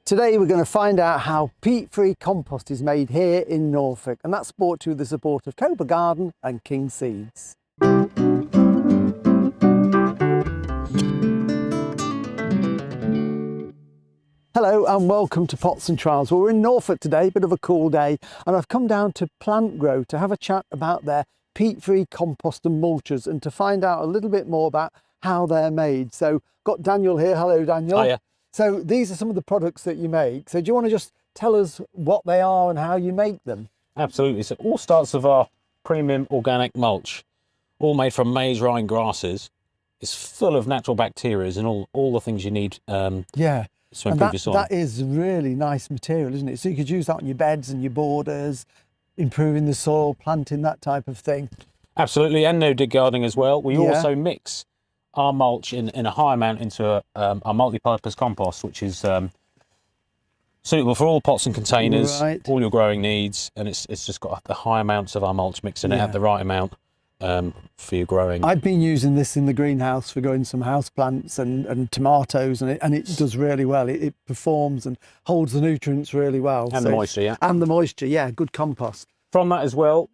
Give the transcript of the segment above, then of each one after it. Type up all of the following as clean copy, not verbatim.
Today we're going to find out how peat-free compost is made here in Norfolk, and that's brought to you with the support of Cobra Garden and King Seeds. Hello and welcome to Pots and Trowels. Well, we're in Norfolk today, bit of a cool day, and I've come down to Plantgrow to have a chat about their peat-free compost and mulches and to find out a little bit more about how they're made. So got Daniel here. Hello Daniel. Hiya. So these are some of the products that you make. So do you want to just tell us what they are and how you make them? Absolutely. So it all starts with our premium organic mulch, all made from maize, rye and grasses. It's full of natural bacteria and all the things you need Yeah. to improve your soil. That is really nice material, isn't it? So you could use that on your beds and your borders, improving the soil, planting, that type of thing. Absolutely, and no dig gardening as well. We also mix our mulch in a high amount into our multi-purpose compost, which is suitable for all pots and containers, all your growing needs, and it's just got the high amounts of our mulch mixed in it at the right amount for your growing. I've been using this in the greenhouse for growing some house plants and tomatoes, and it does really well. It performs and holds the nutrients really well. And the moisture, yeah. And the moisture, yeah, good compost. From that as well,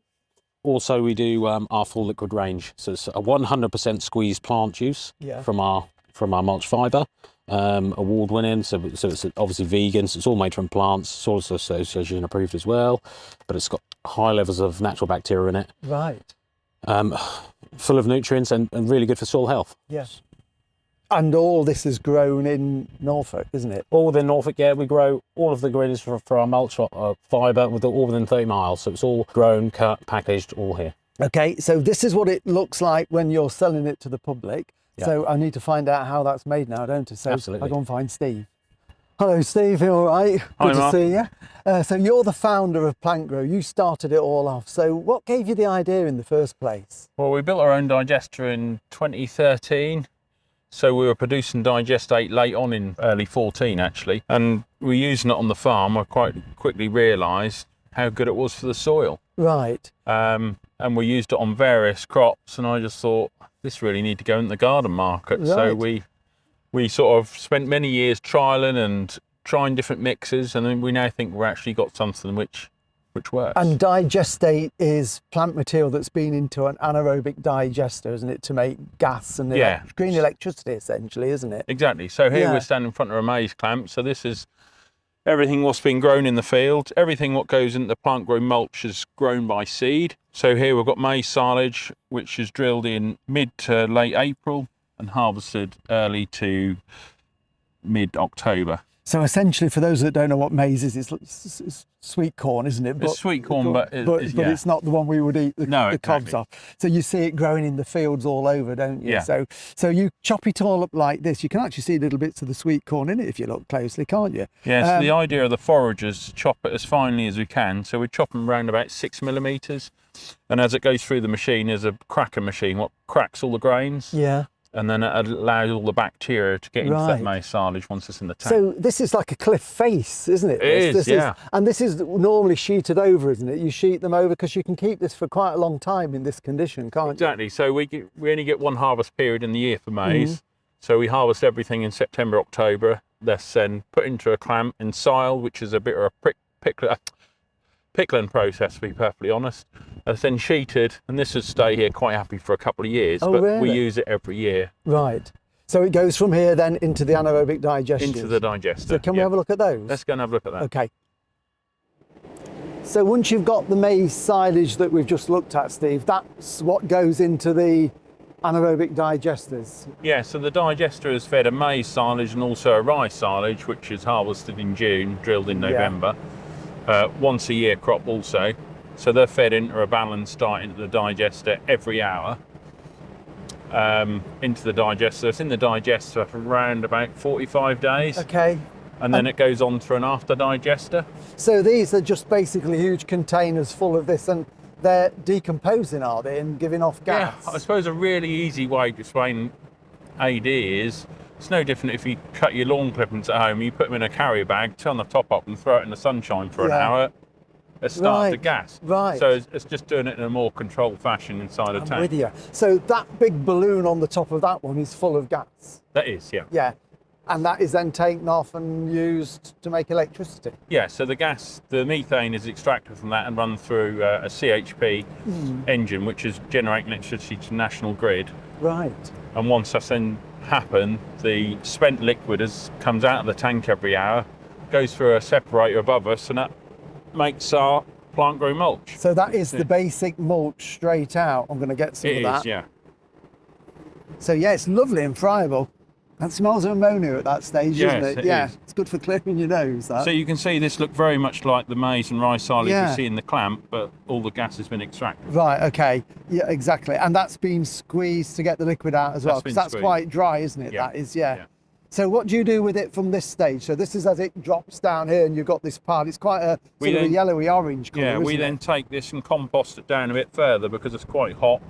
also we do our full liquid range. So it's a 100% squeezed plant juice from our mulch fibre, award-winning. So it's obviously vegan. So it's all made from plants. Soil Association approved as well, but it's got high levels of natural bacteria in it. Right. Full of nutrients and really good for soil health. Yes. And all this is grown in Norfolk, isn't it? All within Norfolk, yeah. We grow all of the ingredients for our mulch fibre all within 30 miles. So it's all grown, cut, packaged, all here. Okay, so this is what it looks like when you're selling it to the public. Yeah. So I need to find out how that's made now, don't I? So absolutely. I'll go and find Steve. Hello Steve, you all right? Good to see you. So you're the founder of Plantgrow. You started it all off. So what gave you the idea in the first place? Well, we built our own digester in 2013. So we were producing digestate late on in early 14 actually. And we were using it on the farm. I quite quickly realised how good it was for the soil. Right. And we used it on various crops, and I just thought, this really need to go in the garden market. Right. So we sort of spent many years trialling and trying different mixes, and then we now think we've actually got something which works. And digestate is plant material that's been into an anaerobic digester, isn't it, to make gas and green electricity essentially, isn't it? Exactly. So here we're standing in front of a maize clamp. So this is everything what's been grown in the field. Everything what goes into the Plantgrow mulch is grown by seed. So here we've got maize silage, which is drilled in mid to late April and harvested early to mid-October. So essentially, for those that don't know what maize is, it's sweet corn, isn't it? It's sweet corn, but it's not the one we would eat the cobs off. So you see it growing in the fields all over, don't you? Yeah. So you chop it all up like this. You can actually see little bits of the sweet corn in it if you look closely, can't you? Yeah, so the idea of the foragers is to chop it as finely as we can. So we chop them around about 6 millimetres. And as it goes through the machine, there's a cracker machine, what cracks all the grains. Yeah. And then it allows all the bacteria to get into that maize silage once it's in the tank. So this is like a cliff face, isn't it? It is, yeah. And this is normally sheeted over, isn't it? You sheet them over because you can keep this for quite a long time in this condition, can't you? Exactly. So we only get one harvest period in the year for maize. So we harvest everything in September, October. That's then put into a clamp and siled, which is a bit of a pickling process, to be perfectly honest. It's then sheeted, and this would stay here quite happy for a couple of years, but we use it every year. Right. So it goes from here then into the anaerobic digestion. Into the digester. So can we have a look at those? Let's go and have a look at that. Okay. So once you've got the maize silage that we've just looked at, Steve, that's what goes into the anaerobic digesters? Yeah, so the digester is fed a maize silage and also a rye silage, which is harvested in June, drilled in November. Once a year crop also. So they're fed into a balanced diet into the digester every hour. Into the digester. It's in the digester for around about 45 days. Okay. And then it goes on through an after digester. So these are just basically huge containers full of this, and they're decomposing, are they, and giving off gas? Yeah, I suppose a really easy way to explain AD is it's no different if you cut your lawn clippings at home, you put them in a carrier bag, turn the top up and throw it in the sunshine for an hour. It starts to gas. Right. So it's just doing it in a more controlled fashion inside a tank. I'm with you. So that big balloon on the top of that one is full of gas? That is, yeah. Yeah. And that is then taken off and used to make electricity? Yeah, so the methane is extracted from that and run through a CHP engine, which is generating electricity to the national grid. Right. And once that's then happened, the spent liquid comes out of the tank every hour, goes through a separator above us, and that makes our plant grow mulch. So that is the basic mulch straight out. I'm going to get some of that. It is, yeah. So yeah, it's lovely and friable. That smells of ammonia at that stage, Yes, isn't it? it Yeah, is. it's good for clearing your nose, that. So you can see this look very much like the maize and rye silage Yeah. you see in the clamp, but all the gas has been extracted. Right, okay. Yeah, exactly. And that's been squeezed to get the liquid out as well, because that's squeezed. quite dry, isn't it? Yeah. That is, yeah. Yeah. So what do you do with it from this stage? So this is as it drops down here and you've got this part. It's quite a sort of a yellowy orange colour, Yeah, we isn't then it? take this and compost it down a bit further because it's quite hot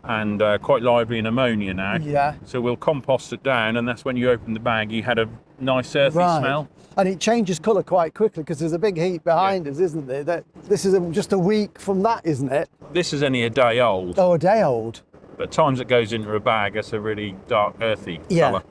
and quite lively in ammonia now. Yeah. So we'll compost it down, and that's when you open the bag, you had a nice earthy smell. And it changes colour quite quickly because there's a big heat behind us, isn't there? This is just a week from that, isn't it? This is only a day old, Oh, a day old. but times it goes into a bag, it's a really dark, earthy Yeah. colour.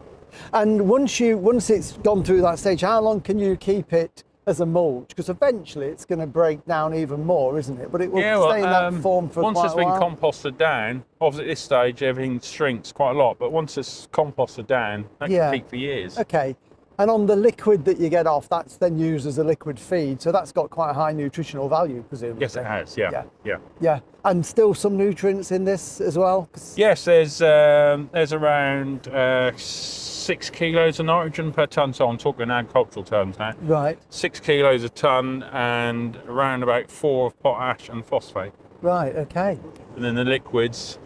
And once it's gone through that stage, how long can you keep it as a mulch? Because eventually it's going to break down even more, isn't it? But it will stay in that form for once quite it's a been while. composted down, obviously at this stage everything shrinks quite a lot, but once it's composted down, that Yeah. can keep for years. Okay. And on the liquid that you get off, that's then used as a liquid feed. So that's got quite a high nutritional value, presumably. Yes, it has. Yeah, Yeah. yeah. Yeah. And still some nutrients in this as well? 'Cause- Yes, there's around 6 kilos of nitrogen per tonne, so I'm talking in agricultural terms now. Right. 6 kilos a tonne and around about 4 of potash and phosphate. Right. Okay. And then the liquids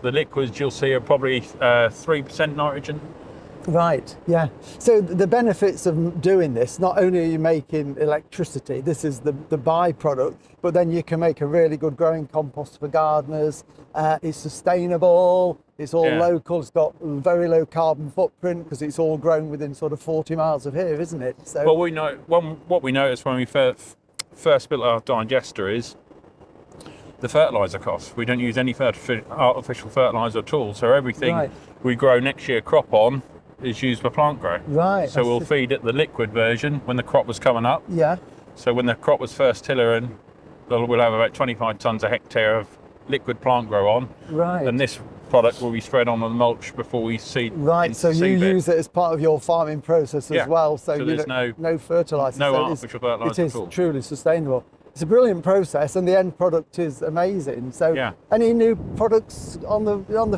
you'll see are probably 3% nitrogen. Right, yeah. So the benefits of doing this, not only are you making electricity, this is the byproduct, but then you can make a really good growing compost for gardeners. It's sustainable, it's all Yeah. local, it's got very low carbon footprint because it's all grown within sort of 40 miles of here, isn't it? So Well, what we noticed when we first built our digester is the fertiliser costs. We don't use any artificial fertiliser at all, so everything Right. we grow next year crop on is used for plant grow. Right. So we'll feed it the liquid version when the crop was coming up. Yeah, So when the crop was first tillering, we'll have about 25 tonnes a hectare of liquid plant grow on. right. And this product will be spread on the mulch before we seed. Right, into so you seed bed. use it as part of your farming process as Yeah. well. So, So you there's don't- no fertiliser. no So it is- artificial fertiliser It is at all. truly sustainable. It's a brilliant process, and the end product is amazing. So, Yeah. any new products on the No, in the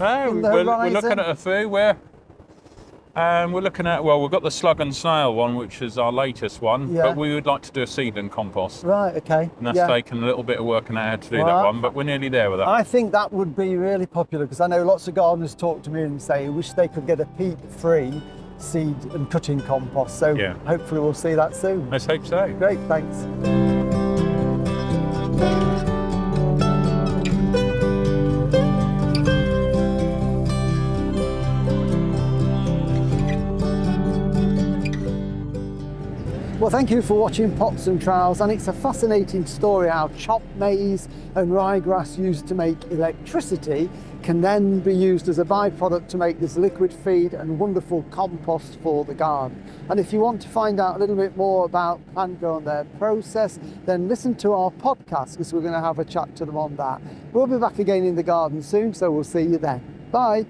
we're horizon? looking at a few. We're looking at, well, we've got the slug and snail one, which is our latest one, Yeah. but we would like to do a seedling compost. Right, okay. And that's yeah. taken a little bit of working out how to do Well, that one, but we're nearly there with that. I think that would be really popular because I know lots of gardeners talk to me and say, wish they could get a peat-free seed and cutting compost. So Yeah. hopefully we'll see that soon. Let's hope so. Great, thanks. Well, thank you for watching Pots and Trowels, and it's a fascinating story how chopped maize and ryegrass used to make electricity can then be used as a byproduct to make this liquid feed and wonderful compost for the garden. And if you want to find out a little bit more about Plantgrow and their process, then listen to our podcast because we're going to have a chat to them on that. We'll be back again in the garden soon, so we'll see you then. Bye.